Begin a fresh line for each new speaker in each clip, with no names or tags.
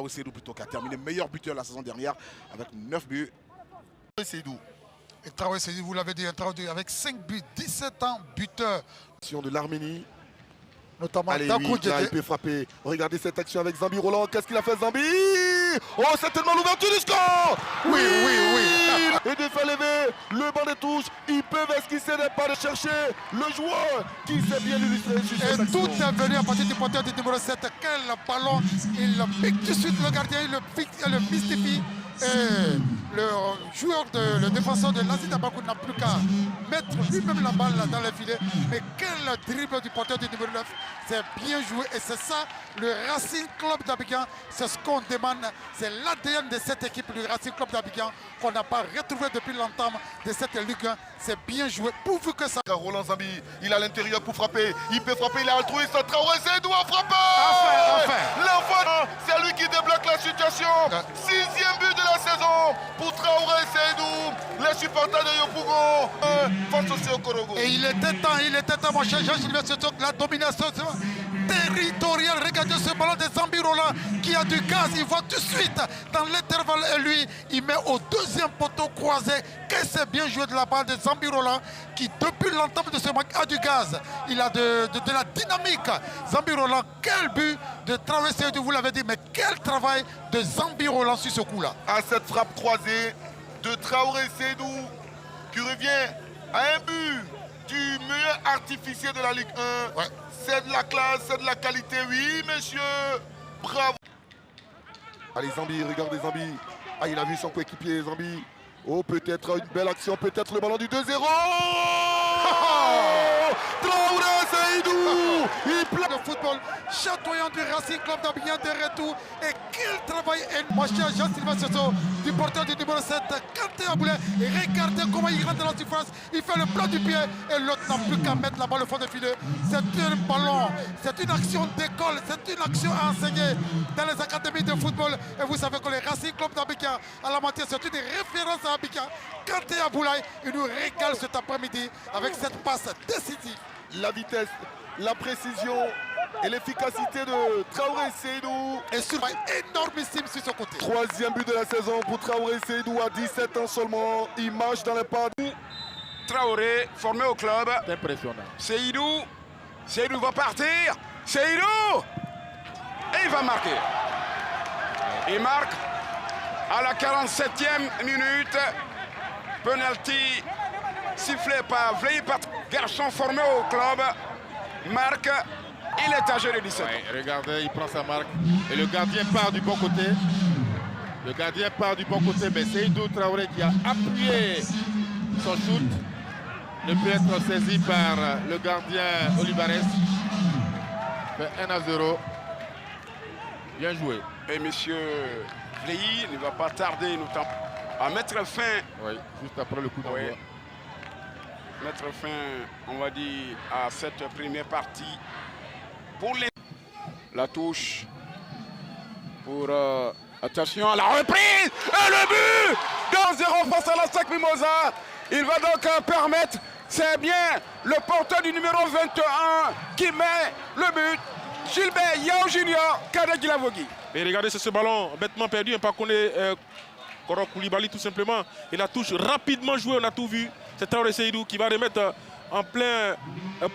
Traoré Seydou plutôt qui a terminé meilleur buteur la saison dernière avec 9 buts.
Seydou.
Et Traoré Seydou, vous l'avez dit, un Traoré avec 5 buts, 17 ans buteur.
De l'Arménie.
Notamment
allez, oui, là, il peut frapper. Regardez cette action avec Zambi Roland. Qu'est-ce qu'il a fait, Zambi? Oh, c'est tellement l'ouverture du score!
Oui.
Et de faire lever le banc des touches. Ils peuvent esquisser des pas de chercher le joueur qui s'est bien illustré sur cette action.
Et tout est venu à partir du porteur du numéro 7. Quel ballon! Il pique tout de suite le gardien, il le mystifie. Et le joueur, le défenseur de l'Asie Dabakou n'a plus qu'à mettre lui-même la balle dans le filet. Mais quel dribble du porteur du numéro 9. C'est bien joué et c'est ça le Racing Club d'Abidjan. C'est ce qu'on demande. C'est l'ADN de cette équipe du Racing Club d'Abidjan qu'on n'a pas retrouvé depuis l'entame de cette Ligue 1. C'est bien joué pourvu que ça.
Roland Zambi, il a l'intérieur pour frapper. Il peut frapper, il est altruiste. Traoré Seydou a frappé.
Enfin.
L'enfant, c'est lui qui débloque la situation. 6e but de la saison pour Traoré Seydou. Les supporters de Yopougon face au Korogo.
Et il était temps, mon cher Jean-Sylvain, la domination territoriale. Regardez ce ballon de Zambi Roland qui a du gaz. Il voit tout de suite dans l'intervalle et lui, il met au deuxième poteau croisé. Que c'est bien joué de la part de Zambi Roland qui, depuis l'entame de ce match, a du gaz. Il a de la dynamique. Zambi Roland, quel but de Traoré Seydou, vous l'avez dit, mais quel travail de Zambi Roland sur ce coup-là.
À cette frappe croisée de Traoré Seydou qui revient à un but du meilleur artificier de la Ligue 1.
Ouais.
C'est de la classe, c'est de la qualité, oui, monsieur. Bravo.
Allez, Zambi, regardez Zambi. Ah, il a vu son coéquipier, Zambi. Oh, peut-être une belle action, peut-être le ballon du 2-0. Traoré Seydou. Il plaît.
Le football chatoyant du Racing Club d'Abidjan de retour. Et quel travail, mon cher Jean-Sylvain Soso, du porteur du numéro 7, Kanté Aboulay. Et regardez comment il rentre dans la surface. Il fait le plat du pied et l'autre n'a plus qu'à mettre la balle au fond de filet. C'est un ballon, c'est une action d'école, c'est une action à enseigner dans les académies de football. Et vous savez que le Racing Club d'Abidjan, à la moitié, c'est une référence à Abidjan. Kanté Aboulay, il nous régale cet après-midi avec cette passe décisive.
La vitesse, la précision et l'efficacité de Traoré Seydou.
Et sur énormissime sur ce côté.
3e but de la saison pour Traoré Seydou à 17 ans seulement. Il marche dans les pas.
Traoré, formé au club.
C'est impressionnant.
Seydou va partir. Seydou. Et il va marquer. Il marque à la 47e minute. Penalty sifflé par Vleï Pat. Garçon formé au club. Marque. Il est âgé de 17 ans.
Regardez, il prend sa marque. Et le gardien part du bon côté. Mais Seydou Traoré qui a appuyé son shoot ne peut être saisi par le gardien Olivares. Fait 1-0. Bien joué.
Et monsieur Vleï ne va pas tarder notamment à mettre fin.
Oui, juste après le coup d'envoi.
Oui. Mettre fin, on va dire, à cette première partie. Pour les... La touche pour... attention à la reprise. Et le but de 1-0 face à la SAC Mimosa. Il va donc permettre, c'est bien le porteur du numéro 21 qui met le but. Gilbert Yao Junior, Kadek Gilavogui.
Et regardez ce ballon bêtement perdu par Koro Koulibaly tout simplement. Et la touche rapidement jouée, on a tout vu. C'est Traoré Seydou qui va remettre en plein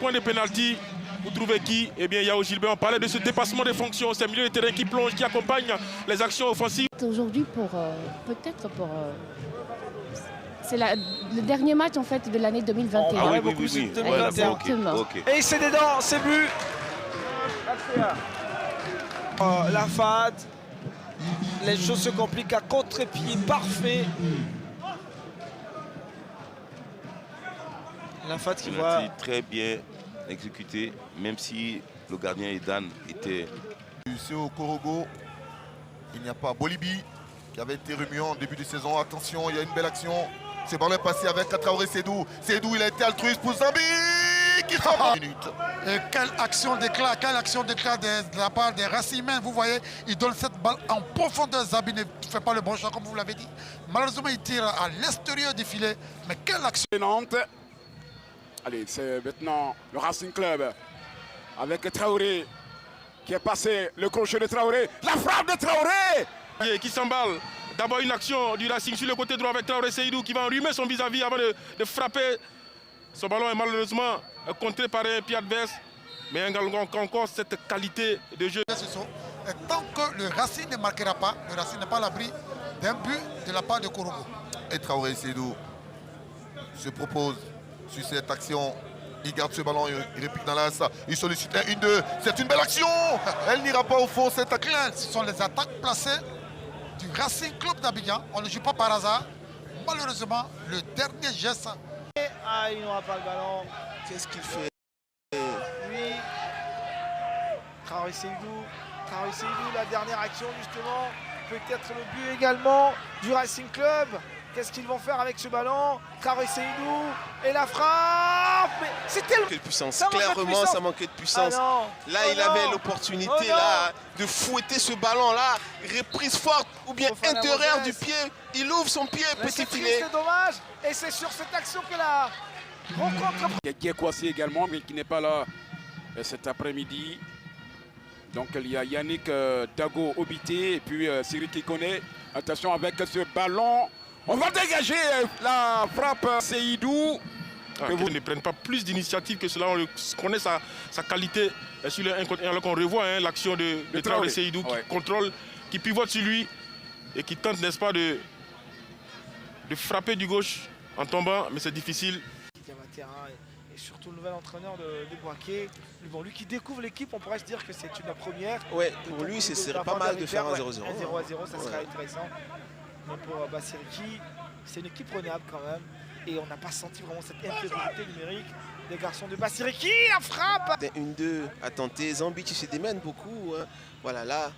point de pénalty. Vous trouvez qui? Eh bien, Yao Gilbert, on parlait de ce dépassement des fonctions. C'est le milieu de terrain qui plonge, qui accompagne les actions offensives.
Aujourd'hui, peut-être pour... c'est le dernier match en fait de l'année 2021.
Ah oui. 2021.
Exactement.
Okay. Et c'est dedans, c'est but. La fade. Les choses se compliquent à contre-pied parfait. La fade qui voit...
très bien exécuté, même si le gardien Edan était...
C'est au Korogo. Il n'y a pas Bolibi qui avait été remuant en début de saison. Attention, il y a une belle action. Ce ballon est passé avec Traoré Seydou. Seydou, il a été altruiste pour Zambi qui frappe en minute.
Et quelle action d'éclat de la part des Racimens. Vous voyez, il donne cette balle en profondeur. Zambi ne fait pas le bon choix comme vous l'avez dit. Malheureusement, il tire à l'extérieur du filet. Mais quelle action!
Nantes. Allez, c'est maintenant le Racing Club avec Traoré. qui est passé, le crochet de Traoré, la frappe de Traoré
Et qui s'emballe. D'abord une action du Racing sur le côté droit avec Traoré Seydou qui va enrhumer son vis-à-vis avant de frapper. Son ballon est malheureusement contré par un pied adverse. Mais encore cette qualité de jeu.
Et tant que le Racing ne marquera pas, le Racing n'est pas à l'abri d'un but de la part de Korogo.
Et Traoré Seydou se propose sur cette action. Il garde ce ballon, il réplique dans l'axe. Il sollicite un 1-2. C'est une belle action. Elle n'ira pas au fond, cette action.
Ce sont les attaques placées du Racing Club d'Abidjan. On ne joue pas par hasard. Malheureusement, le dernier geste.
Ah, il n'aura pas le ballon.
Qu'est-ce qu'il fait?
Oui. Traoré Seydou, la dernière action justement. Peut-être le but également du Racing Club. Qu'est-ce qu'ils vont faire avec ce ballon? Traoré Seydou et la frappe. Mais c'était
Quelle puissance.
Ça manquait de
Clairement,
puissance.
ça manquait de puissance.
Ah non.
Là,
Oh
il
non.
avait l'opportunité
Oh non.
là de fouetter ce ballon-là. Reprise forte ou bien
Fofana
intérieur
Moses.
du pied. Il ouvre son pied,
Mais
petit
c'est
filet.
triste, c'est dommage. Et c'est sur cette action que la rencontre.
Qui est Kouassi également, mais qui n'est pas là cet après-midi. Donc il y a Yannick Dago Obité et puis Cyril Kikone. Attention avec ce ballon. On va dégager la frappe Seydou.
Qu'ils ne prennent pas plus d'initiative que cela. On connaît sa qualité sur le 1 contre 1 alors qu'on revoit l'action de Traoré Seydou qui contrôle, qui pivote sur lui et qui tente, n'est-ce pas, de frapper du gauche en tombant, mais c'est difficile.
Et surtout le nouvel entraîneur de Boaké. Bon, lui qui découvre l'équipe, on pourrait se dire que c'est une première.
Ouais, pour lui, ce serait pas mal de faire un 0-0.
Un 0-0, ça serait intéressant. Mais pour Bassiriki, c'est une équipe prenable quand même. Et on n'a pas senti vraiment cette infériorité numérique des garçons de Bassiriki. La frappe!
Des 1-2 à tenter. Zambi qui se démène beaucoup. Hein. Voilà, là,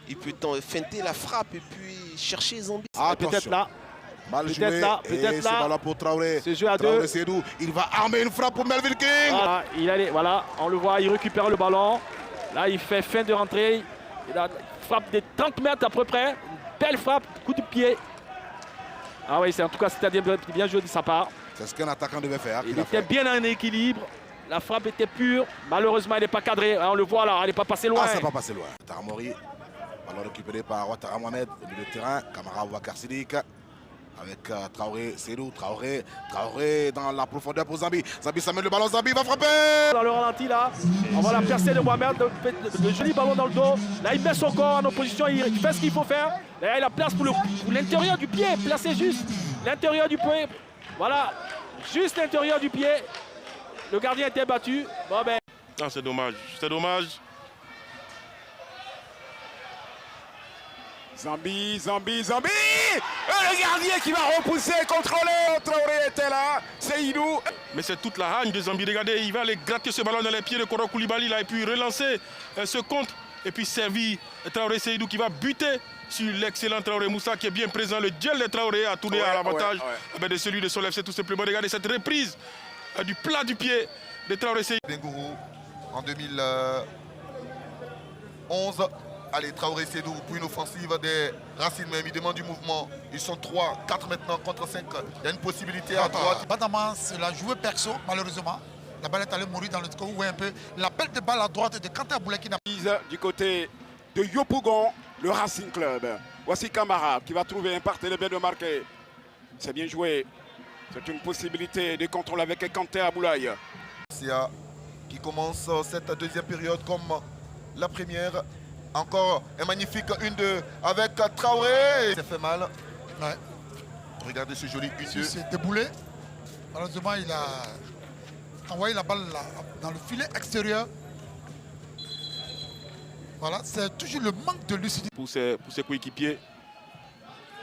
il peut feinter la frappe et puis chercher Zambi.
Peut-être là. Mal joué.
Peut-être là, peut-être là.
C'est ballon pour Traoré.
Ce jeu à
Traoré
deux.
Seydou, il va armer une frappe pour Melville King.
Voilà, voilà, on le voit, il récupère le ballon. Là, il fait fin de rentrée. Il a une frappe de 30 mètres à peu près. Une belle frappe, coup de pied. Ah oui, en tout cas, c'était bien joué de sa part.
C'est ce qu'un attaquant devait faire.
Il était bien en équilibre. La frappe était pure. Malheureusement, elle n'est pas cadrée. On le voit là, elle n'est pas passée loin.
Ah, ça n'est pas passé loin. Taramori, ballon récupéré par Ouattara Mohamed au milieu de terrain. Camara Ouakar Sidik. Avec Traoré Seydou, Traoré dans la profondeur pour Zambi. Zambi s'amène le ballon, Zambi va frapper.
Dans le ralenti là, on voit la percée de Mohamed, le joli ballon dans le dos. Là, il met son corps en opposition, il fait ce qu'il faut faire. Là, il a place pour l'intérieur du pied, placé juste l'intérieur du pied. Voilà, juste l'intérieur du pied. Le gardien était battu. Bon ben.
Ah, c'est dommage, c'est dommage.
Zambi. Et le gardien qui va repousser, contrôler. Traoré était là. Seydou.
Mais c'est toute la haine de Zambi. Regardez, il va aller gratter ce ballon dans les pieds de Koro Koulibaly là, et puis relancer ce contre. Et puis servir Traoré Seydou qui va buter sur l'excellent Traoré Moussa qui est bien présent. Le duel de Traoré a tourné à l'avantage de celui de Solef. C'est tout simplement. Regardez cette reprise du plat du pied de Traoré Seydou.
Bengourou en 2011. Allez, Traoré Seydou pour une offensive des Racines même. Il demande du mouvement. Ils sont 3, 4 maintenant contre 5. Il y a une possibilité à droite.
Badama, c'est la joué perso, malheureusement. La balle est allée mourir dans le coup. Ouais, un peu. La belle de balle à droite de Kanté Aboulé qui n'a pas.
Du côté de Yopougon, le Racing Club. Voici Camara qui va trouver un partenaire de marquer. C'est bien joué. C'est une possibilité de contrôle avec Kanté Aboulaye.
Sia qui commence cette deuxième période comme la première. Encore un magnifique 1-2 avec Traoré. Ça fait mal.
Ouais.
Regardez ce joli 1-2.
C'est déboulé. Malheureusement, il a envoyé la balle là, dans le filet extérieur. Voilà, c'est toujours le manque de lucidité.
Pour ses coéquipiers,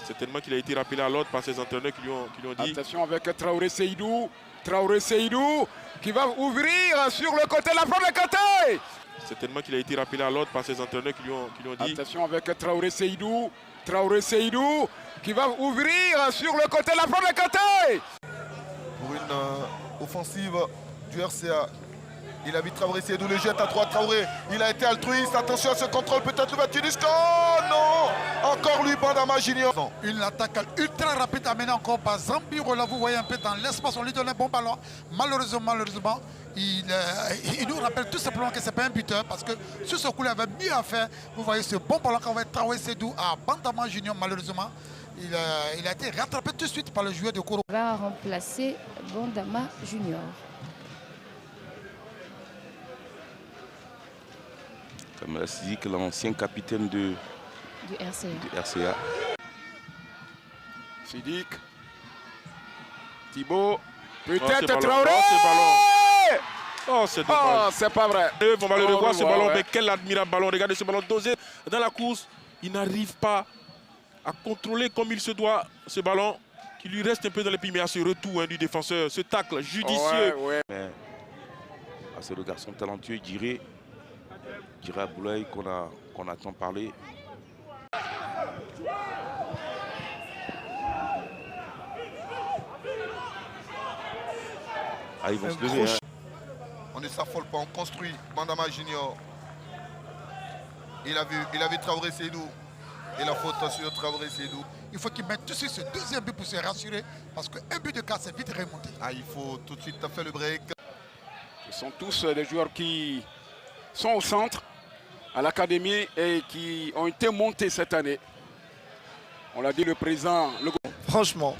c'est tellement qu'il a été rappelé à l'ordre par ses entraîneurs qui lui ont dit.
Attention avec Traoré Seydou. Traoré Seydou qui va ouvrir sur le côté, la frappe de Kanté.
C'est tellement qu'il a été rappelé à l'ordre par ses entraîneurs qui lui ont dit.
Attention avec Traoré Seydou. Traoré Seydou qui va ouvrir sur le côté, la frappe de Kanté.
Pour une offensive du RCA Il a vu Traoré Seydou, le jette à droite. Traoré, il a été altruiste. Attention à ce contrôle, peut-être l'ouverture du score. Non, encore lui, Bandama Junior.
Une attaque ultra rapide amenée encore par Zambi. Là, vous voyez un peu dans l'espace, on lui donne un bon ballon. Malheureusement, il nous rappelle tout simplement que ce n'est pas un buteur parce que sur ce coup, il avait mieux à faire. Vous voyez ce bon ballon qu'envoie Traoré Seydou à Bandama Junior. Malheureusement, il a été rattrapé tout de suite par le joueur de Koro.
Va remplacer Bandama Junior.
Comme dit que l'ancien capitaine du RCA.
Sidik. Thibaut. Peut-être
Traoré.
Oh, c'est pas vrai.
On va le revoir ce ballon, mais quel admirable ballon. Regardez ce ballon dosé dans la course. Il n'arrive pas à contrôler comme il se doit ce ballon qui lui reste un peu dans les pieds, mais à ce retour du défenseur, ce tacle judicieux. Mais, c'est le garçon talentueux, Djiré Aboulaye qu'on a tant parlé. Ah, ils vont se lever.
On ne s'affole pas, on construit. Bandama Junior. Il a vu Traoré Seydou. Et la faute sur Traoré Seydou.
Il faut qu'il mette tout de suite ce deuxième but pour se rassurer parce qu'un but de casse est vite remonté.
Ah, il faut tout de suite faire le break.
Ce sont tous des joueurs qui sont au centre, à l'académie et qui ont été montés cette année. On l'a dit, le président.
Franchement,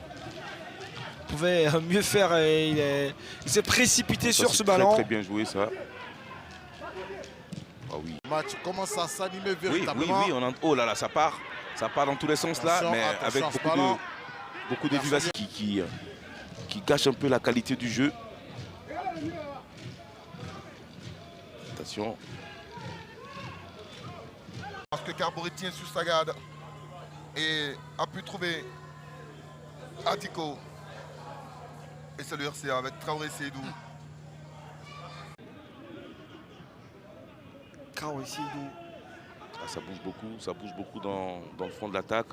il pouvait mieux faire. Il s'est précipité sur ce ballon.
Très bien joué ça. Ah oui.
Le match commence à s'animer véritablement.
Oui, oh là là, ça part dans tous les sens là, mais avec beaucoup de vivacité qui gâche un peu la qualité du jeu. Attention.
Parce que Carbory tient sur sa garde et a pu trouver Atiko. Et c'est le RCA avec Traoré Seydou.
Traoré Seydou.
Ah, ça bouge beaucoup dans le front de l'attaque.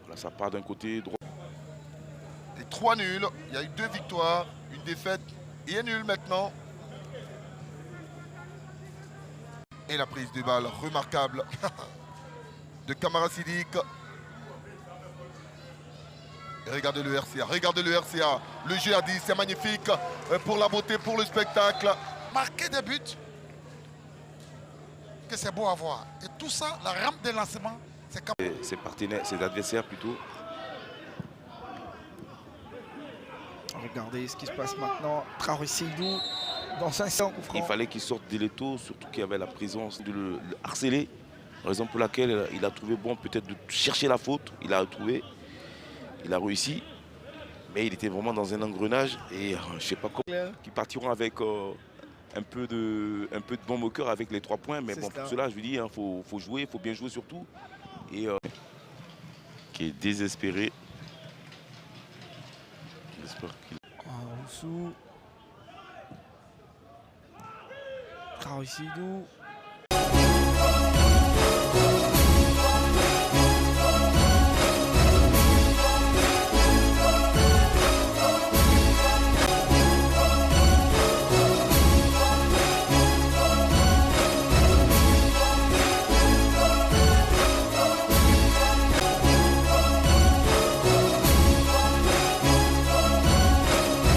Là, ça part d'un côté droit.
Et 3 nuls. Il y a eu 2 victoires, une défaite et un nul maintenant. Et la prise de balle remarquable de Kamara Sidik. Et regardez le RCA, le jeu à 10, c'est magnifique pour la beauté, pour le spectacle.
Marquer des buts, que c'est beau à voir. Et tout ça, la rampe de lancement, c'est comme...
Ses partenaires, ses adversaires plutôt.
Regardez ce qui se passe maintenant. Traoré Seydou dans un coup franc.
Il fallait qu'il sorte dès les taux, surtout qu'il y avait la présence de le harceler. Raison pour laquelle il a trouvé bon peut-être de chercher la faute. Il a retrouvé. Il a réussi. Mais il était vraiment dans un engrenage. Et je ne sais pas comment. Qui partiront avec un peu de bon au cœur avec les 3 points. Mais bon, pour cela, je lui dis, il faut jouer, il faut bien jouer surtout. Et qui est désespéré. J'espère qu'il...
Traoré Seydou.